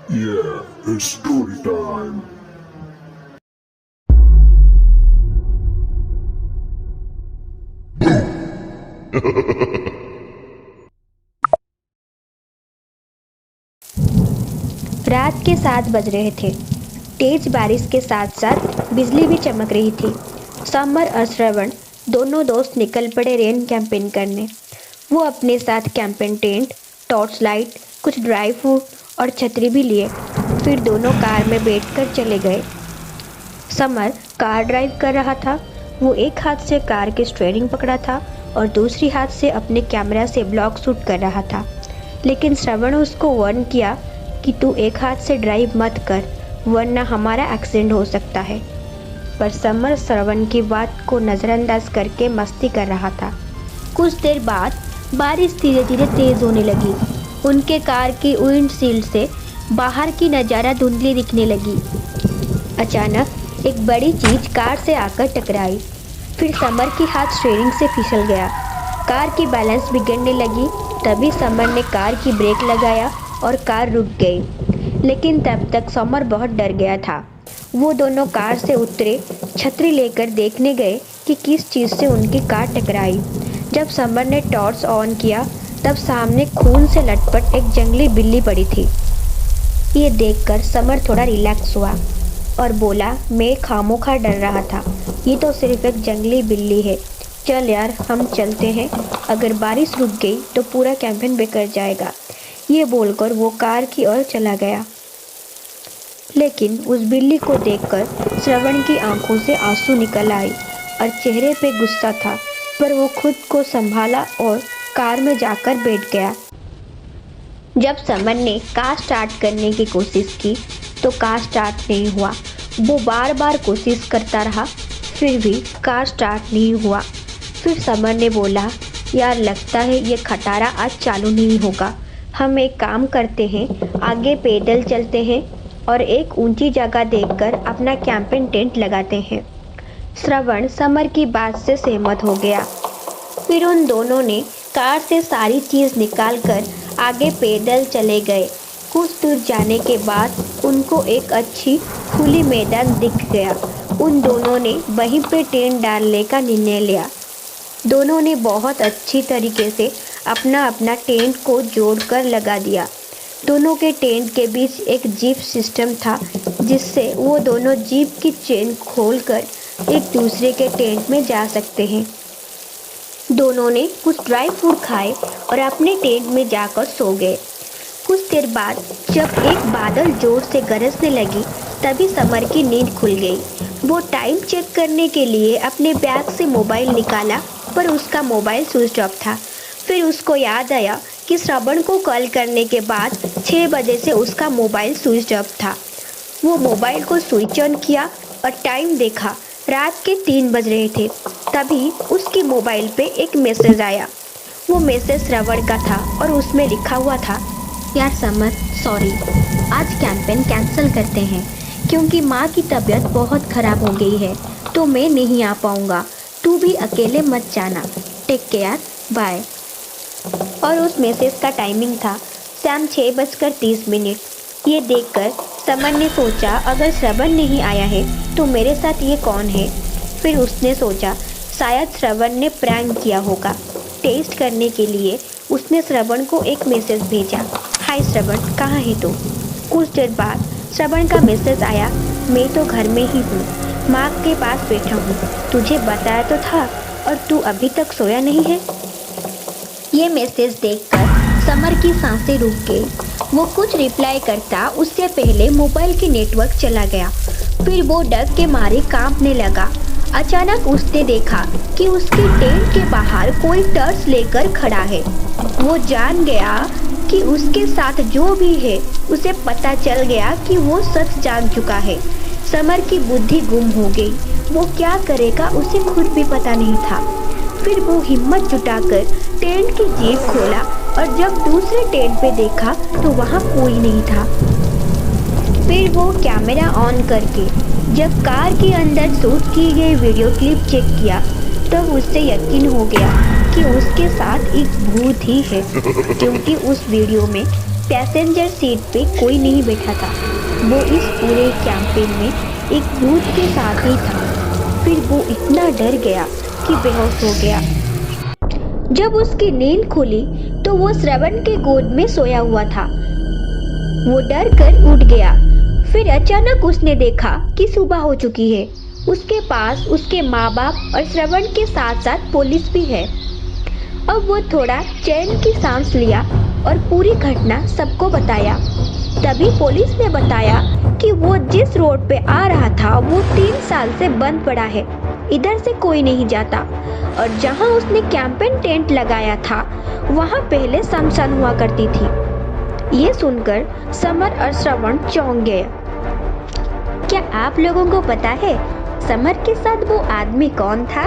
Yeah, it's story time. रात के 7 बज रहे थे। तेज बारिश के साथ साथ बिजली भी चमक रही थी। समर और श्रवण दोनों दोस्त निकल पड़े रेन कैंपेन करने। वो अपने साथ कैंपेन टेंट, टॉर्च लाइट, कुछ ड्राई फ्रूट और छतरी भी लिए। फिर दोनों कार में बैठकर चले गए। समर कार ड्राइव कर रहा था। वो एक हाथ से कार की स्टीयरिंग पकड़ा था और दूसरी हाथ से अपने कैमरा से ब्लॉग शूट कर रहा था। लेकिन श्रवण उसको वार्न किया कि तू एक हाथ से ड्राइव मत कर, वरना हमारा एक्सीडेंट हो सकता है। पर समर श्रवण की बात को नज़रअंदाज करके मस्ती कर रहा था। कुछ देर बाद बारिश धीरे धीरे तेज होने लगी। उनके कार की विंडशील्ड से बाहर की नज़ारा धुंधली दिखने लगी। अचानक एक बड़ी चीज कार से आकर टकराई। फिर समर की हाथ स्टीयरिंग से फिसल गया। कार की बैलेंस बिगड़ने लगी। तभी समर ने कार की ब्रेक लगाया और कार रुक गई। लेकिन तब तक समर बहुत डर गया था। वो दोनों कार से उतरे, छतरी लेकर देखने गए कि किस चीज़ से उनकी कार टकराई। जब समर ने टॉर्च ऑन किया तब सामने खून से लटपट एक जंगली बिल्ली पड़ी थी। ये देखकर समर थोड़ा रिलैक्स हुआ और बोला, मैं खामोखा डर रहा था, ये तो सिर्फ एक जंगली बिल्ली है। चल यार, हम चलते हैं। अगर बारिश रुक गई तो पूरा कैंपेन बेकार जाएगा। ये बोलकर वो कार की ओर चला गया। लेकिन उस बिल्ली को देखकर श्रवण की आंखों से आंसू निकल आए और चेहरे पे गुस्सा था। पर वो खुद को संभाला और कार में जाकर बैठ गया। जब समर ने कार स्टार्ट करने की कोशिश की तो कार स्टार्ट नहीं हुआ। वो बार बार कोशिश करता रहा, फिर भी कार स्टार्ट नहीं हुआ। फिर समर ने बोला, यार लगता है ये खटारा आज चालू नहीं होगा। हम एक काम करते हैं, आगे पैदल चलते हैं और एक ऊंची जगह देखकर अपना कैंपेन टेंट लगाते हैं। श्रवण समर की बात से सहमत हो गया। फिर उन दोनों ने कार से सारी चीज़ निकालकर आगे पैदल चले गए। कुछ दूर जाने के बाद उनको एक अच्छी खुली मैदान दिख गया। उन दोनों ने वहीं पे टेंट डालने का निर्णय लिया। दोनों ने बहुत अच्छी तरीके से अपना अपना टेंट को जोड़कर लगा दिया। दोनों के टेंट के बीच एक जीप सिस्टम था, जिससे वो दोनों जीप की चेन खोलकर एक दूसरे के टेंट में जा सकते हैं। दोनों ने कुछ ड्राई फ्रूट खाए और अपने टेंट में जाकर सो गए। कुछ देर बाद जब एक बादल जोर से गरजने लगी तभी समर की नींद खुल गई। वो टाइम चेक करने के लिए अपने बैग से मोबाइल निकाला, पर उसका मोबाइल स्विच ऑफ था। फिर उसको याद आया कि श्रवण को कॉल करने के बाद 6 बजे से उसका मोबाइल स्विच ऑफ था। वो मोबाइल को स्विच ऑन किया और टाइम देखा। रात के 3 बज रहे थे। तभी उसके मोबाइल पे एक मैसेज आया। वो मैसेज श्रवण का था और उसमें लिखा हुआ था, यार समर, सॉरी, आज कैंपेन कैंसिल करते हैं क्योंकि माँ की तबीयत बहुत ख़राब हो गई है, तो मैं नहीं आ पाऊँगा। तू भी अकेले मत जाना। Take care, bye. और उस मैसेज का टाइमिंग था शाम 6:30। ये देखकर समर ने सोचा, अगर श्रवण नहीं आया है तो मेरे साथ ये कौन है। फिर उसने सोचा शायद श्रवण ने प्रैंक किया होगा। टेस्ट करने के लिए उसने श्रवण को एक मैसेज भेजा, हाय श्रवण, कहाँ है तू। कुछ देर बाद श्रवण का मैसेज आया, मैं तो घर में ही हूँ, माँ के पास बैठा हूँ, तुझे बताया तो था और तू अभी तक सोया नहीं है। ये मैसेज देखकर समर की सांसें रुक गई। वो कुछ रिप्लाई करता उससे पहले मोबाइल की नेटवर्क चला गया। फिर वो डर के मारे कांपने लगा। अचानक उसने देखा कि उसके टेंट के बाहर कोई टॉर्च लेकर खड़ा है। वो जान गया कि उसके साथ जो भी है उसे पता चल गया कि वो सच जान चुका है। समर की बुद्धि गुम हो गई। वो क्या करेगा उसे खुद भी पता नहीं था। फिर वो हिम्मत जुटाकर टेंट की जेब खोला और जब दूसरे टेंट पे देखा तो वहाँ कोई नहीं था। फिर वो कैमरा ऑन करके जब कार के अंदर शूट की गई वीडियो क्लिप चेक किया तब उससे यकीन हो गया कि उसके साथ एक भूत ही है, क्योंकि उस वीडियो में पैसेंजर सीट पे कोई नहीं बैठा था। वो इस पूरे कैंपेन में एक भूत के साथ ही था। फिर वो इतना डर गया कि बेहोश हो गया। जब उसकी नींद खुली तो वो श्रवण के गोद में सोया हुआ था। वो डर कर उठ गया। फिर अचानक उसने देखा कि सुबह हो चुकी है। उसके पास उसके माँ बाप और श्रवण के साथ साथ पुलिस भी है। अब वो थोड़ा चैन की सांस लिया और पूरी घटना सबको बताया। तभी पुलिस ने बताया कि वो जिस रोड पे आ रहा था वो 3 साल से बंद पड़ा है। इधर से कोई नहीं जाता और जहाँ उसने कैंपेन टेंट लगाया था वहाँ पहले शमशान हुआ करती थी। ये सुनकर समर और श्रवण चौंक गए। क्या आप लोगों को पता है समर के साथ वो आदमी कौन था?